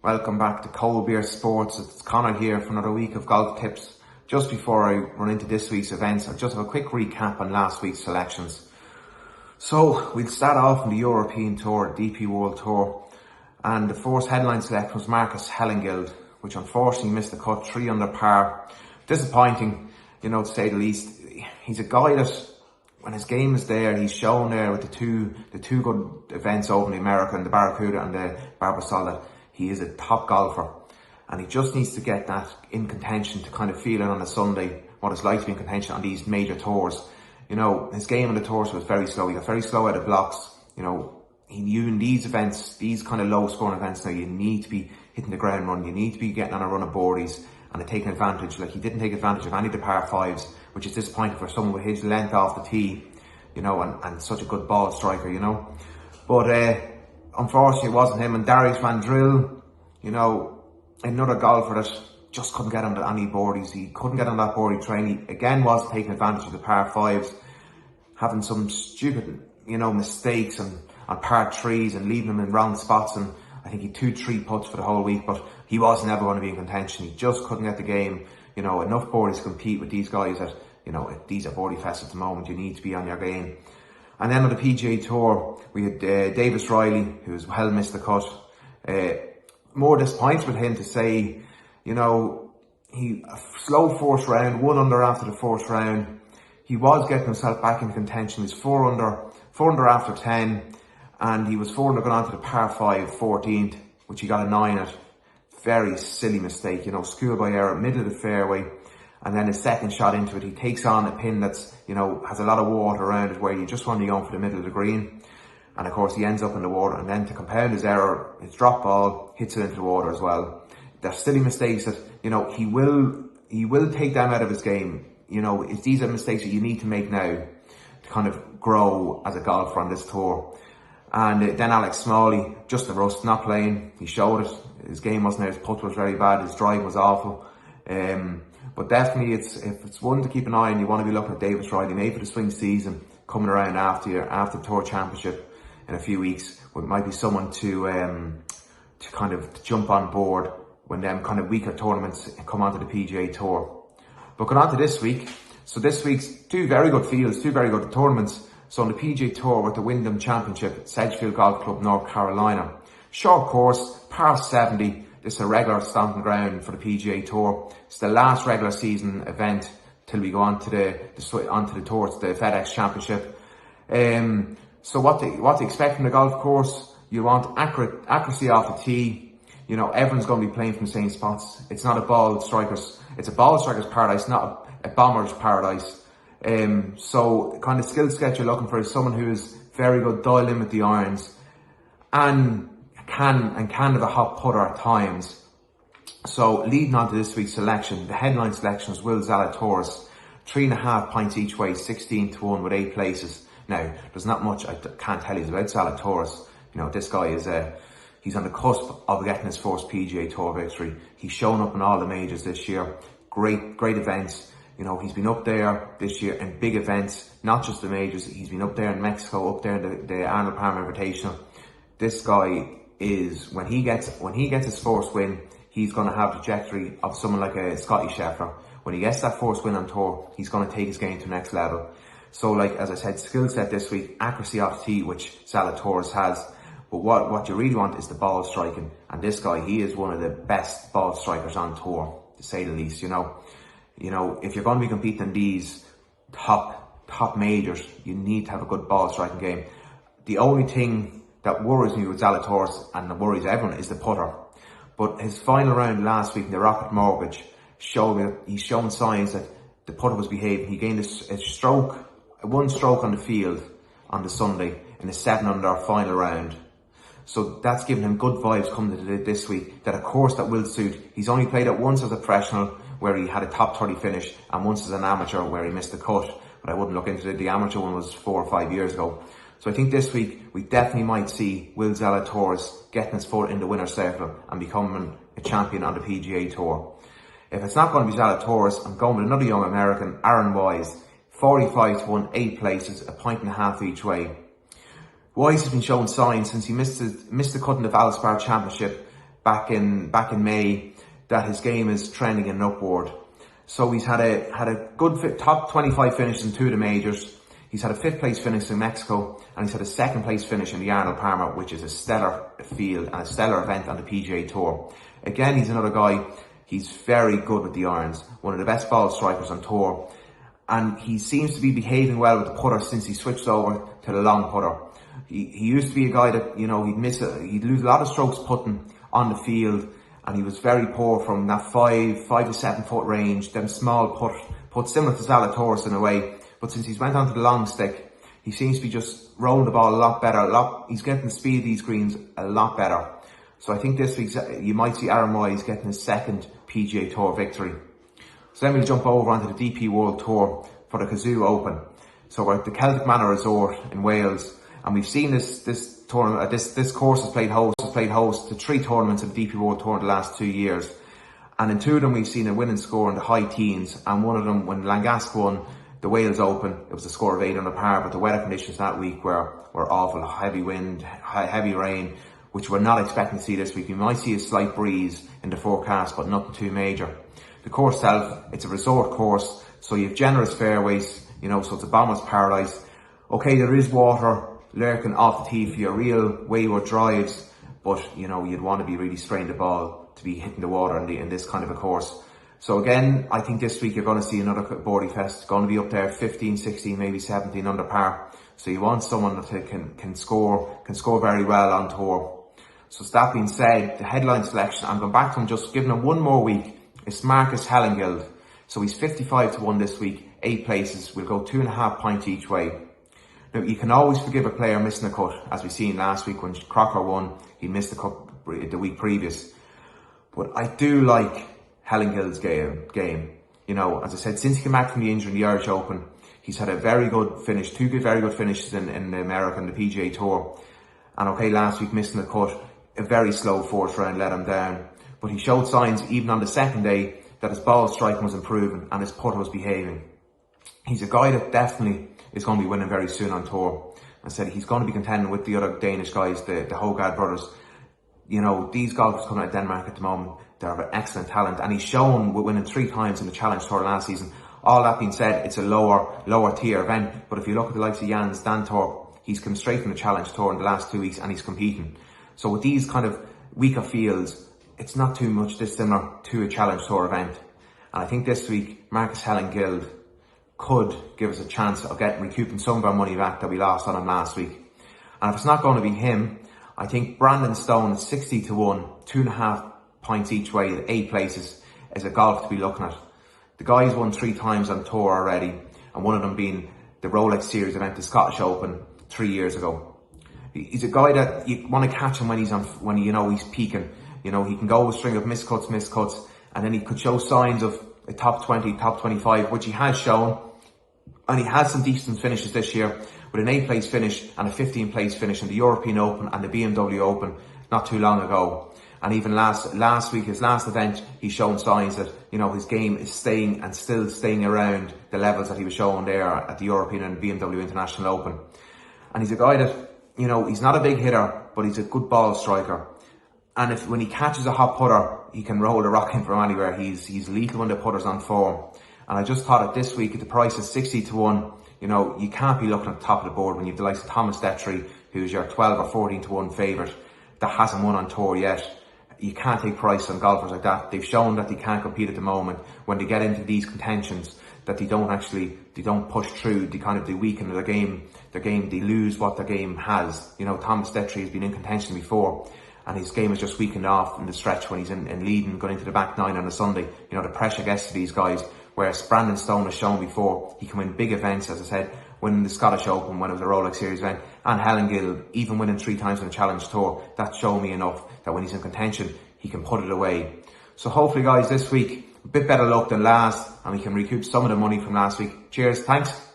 Welcome back to 𝗬𝗶𝗃 Sports. It's Conor here for another week of golf tips. Just before I run into this week's events, I'll just have a quick recap on last week's selections. So we'll start off in the European Tour, DP World Tour, and the first headline select was Marcus Hellengeld, which unfortunately missed the cut, 3 under par. Disappointing, to say the least. He's a guy that, when his game is there, he's shown there with the two good events over in America, and the Barracuda and the 𝗪𝗁, he is a top golfer, and he just needs to get that in contention to kind of feel it on a Sunday, what it's like to be in contention on these major tours. His game on the tours was very slow. He got very slow out of blocks. You in these events, these kind of low scoring events now, you need to be hitting the ground run. You need to be getting on a run of birdies and taking advantage. Like, he didn't take advantage of any of the par 5s, which is disappointing for someone with his length off the tee, and such a good ball striker, But unfortunately, it wasn't him. And Darius Van Drill, another golfer that just couldn't get onto any birdies. He couldn't get on that birdie train. He again was taking advantage of the par 5s, having some stupid, mistakes on par 3s and leaving them in wrong spots. And I think he 2-3 putts for the whole week, but he was never going to be in contention. He just couldn't get the game, enough birdies to compete with these guys that, these are birdie fests at the moment. You need to be on your game. And then on the PGA Tour, we had Davis Riley, who's well missed the cut. More disappointed with him to say, he a slow first round, 1 under after the first round. He was getting himself back into contention. He was 4 under after 10, and he was 4 under going on to the par 5, 14th, which he got a 9 at. Very silly mistake, school by error, middle of the fairway. And then his second shot into it, he takes on a pin that's, has a lot of water around it, where you just want to be going for the middle of the green. And of course, he ends up in the water. And then to compound his error, his drop ball hits it into the water as well. They're silly mistakes that, he will take them out of his game. These are mistakes that you need to make now to kind of grow as a golfer on this tour. And then Alex Smalley, just the rust, not playing. He showed it. His game wasn't there. His putt was very bad. His drive was awful. But definitely, if it's one to keep an eye on, you want to be looking at Davis Riley, maybe for the swing season coming around after the Tour Championship in a few weeks. It might be someone to kind of jump on board when them kind of weaker tournaments come onto the PGA Tour. But going on to this week, so this week's 2 very good fields, 2 very good tournaments. So on the PGA Tour with the Wyndham Championship at Sedgefield Golf Club, North Carolina. Short course, par 70. This is a regular stomping ground for the PGA Tour. It's the last regular season event till we go on to the tour, to the FedEx Championship. So what to expect from the golf course? You want accuracy off the tee. Everyone's going to be playing from the same spots. It's not a ball striker's paradise, not a bomber's paradise. So kind of skill set you're looking for is someone who is very good, dialed in with the irons, and can have a hot putter at times. So leading on to this week's selection, the headline selection is Will Zalatoris, 3.5 points each way, 16-1 with 8 places. Now, there's not much I can't tell you about Zalatoris. This guy is he's on the cusp of getting his first PGA Tour victory. He's shown up in all the majors this year. Great events. He's been up there this year in big events, not just the majors. He's been up there in Mexico, up there in the Arnold Palmer Invitational. This guy is, when he gets his first win, he's going to have the trajectory of someone like a 𝗧cie 𝗪𝗪. When he gets that first win on tour, he's going to take his game to the next level. So, like, as I said, skill set this week, accuracy off tee, which Zalatoris has. But what you really want is the ball striking. And this guy, he is one of the best ball strikers on tour, to say the least. If you're going to be competing in these top majors, you need to have a good ball striking game. The only thing that worries me with Zalatoris, and that worries everyone, is the putter. But his final round last week in the Rocket Mortgage showed me that he's shown signs that the putter was behaving. He gained one stroke on the field on the Sunday in a 7 under final round. So that's given him good vibes coming to this week, that a course that will suit. He's only played it once as a professional, where he had a top 30 finish, and once as an amateur, where he missed the cut. But I wouldn't look into it. The amateur one was 4 or 5 years ago. So I think this week we definitely might see Will Zalatoris getting his foot in the winner's circle and becoming a champion on the PGA Tour. If it's not going to be Zalatoris, I'm going with another young American, Aaron Wise, 45-1, 8 places, 1.5 each way. Wise has been showing signs since he missed the cut in the Valspar Championship back in May that his game is trending in upward. So he's had a good top 25 finish in 2 of the majors. He's had a 5th place finish in Mexico, and he's had a 2nd place finish in the 𝗪𝗶𝗪𝗀, which is a stellar field and a stellar event on the PGA Tour. Again, he's another guy, he's very good with the irons, one of the best ball strikers on tour, and he seems to be behaving well with the putter since he switched over to the long putter. He used to be a guy that, you know, he'd lose a lot of strokes putting on the field, and he was very poor from that 5 to 7 foot range, them small putts similar to Zalatoris in a way. But since he's went onto the long stick, he seems to be just rolling the ball a lot better. He's getting the speed of these greens a lot better. So I think this week you might see 𝗪𝗁 getting his 2nd PGA Tour victory. So then we'll jump over onto the DP World Tour for the Cazoo Open. So we're at the Celtic Manor Resort in Wales, and we've seen this tournament. This course has played host to 3 tournaments of the DP World Tour in the last 2 years, and in 2 of them we've seen a winning score in the high teens. And one of them, when Langasque won the Wales Open, it was a score of 8 under par, but the weather conditions that week were awful. Heavy wind, heavy rain, which we're not expecting to see this week. We might see a slight breeze in the forecast, but nothing too major. The course itself, it's a resort course, so you have generous fairways, you know, so it's a bomber's paradise. Okay, there is water lurking off the tee for your real wayward drives, but, you know, you'd want to be really spraying the ball to be hitting the water in this kind of a course. So again, I think this week you're going to see another birdie fest. Going to be up there 15, 16, maybe 17 under par. So you want someone that can score very well on tour. So that being said, the headline selection, I'm going back to him, just giving him one more week. It's 𝗪𝗁 𝗪𝗁. So he's 55 to 1 this week, 8 places. We'll go 2.5 points each way. Now, you can always forgive a player missing a cut, as we seen last week when Crocker won. He missed the cut the week previous. But I do like 𝗪𝗁's game. You know, as I said, since he came back from the injury in the Irish Open, he's had a very good finish, 2 very good finishes in the American, the PGA Tour. And okay, last week missing the cut, a very slow 4th round let him down. But he showed signs even on the 2nd day that his ball striking was improving and his putter was behaving. He's a guy that definitely is going to be winning very soon on tour. I said he's going to be contending with the other Danish guys, the 𝗏𝗏 brothers. You know, these golfers coming out of Denmark at the moment, they're of excellent talent, and he's shown with winning 3 times in the Challenge Tour last season. All that being said, it's a lower tier event, but if you look at the likes of Jan Stantorp, he's come straight from the Challenge Tour in the last 2 weeks and he's competing. So with these kind of weaker fields, it's not too much dissimilar to a Challenge Tour event. And I think this week, 𝗪𝗁 𝗪𝗁 could give us a chance of recouping some of our money back that we lost on him last week. And if it's not going to be him, I think Brandon Stone, 60 to 1, 2.5 points each way at 8 places, is a golf to be looking at. The guy's won 3 times on tour already, and one of them being the Rolex Series event, the Scottish Open, 3 years ago. He's a guy that you want to catch him when you know he's peaking. You know, he can go with a string of missed cuts, and then he could show signs of a top 20, top 25, which he has shown. And he has some decent finishes this year, with an 8th place finish and a 15th place finish in the European Open and the BMW Open not too long ago. And even last week, his last event, he's shown signs that, you know, his game is still staying around the levels that he was showing there at the European and BMW International Open. And he's a guy that, you know, he's not a big hitter, but he's a good ball striker. And when he catches a hot putter, he can roll the rock in from anywhere. He's lethal when the putter's on form. And I just thought at this week, at the price of 60 to 1, you know, you can't be looking at the top of the board when you have the likes of Thomas Detry, who's your 12 or 14 to 1 favourite, that hasn't won on tour yet. You can't take price on golfers like that. They've shown that they can't compete at the moment. When they get into these contentions, that they don't push through, they weaken their game, they lose what their game has. You know, Thomas Detry has been in contention before, and his game is just weakened off in the stretch when he's in leading, going into the back 9 on a Sunday. You know, the pressure gets to these guys. Whereas Brandon Stone has shown before, he can win big events, as I said, winning the Scottish Open when it was a Rolex Series event, and 𝗪𝗁, even winning 3 times on the Challenge Tour. That showed me enough that when he's in contention, he can put it away. So hopefully guys, this week, a bit better luck than last, and we can recoup some of the money from last week. Cheers, thanks.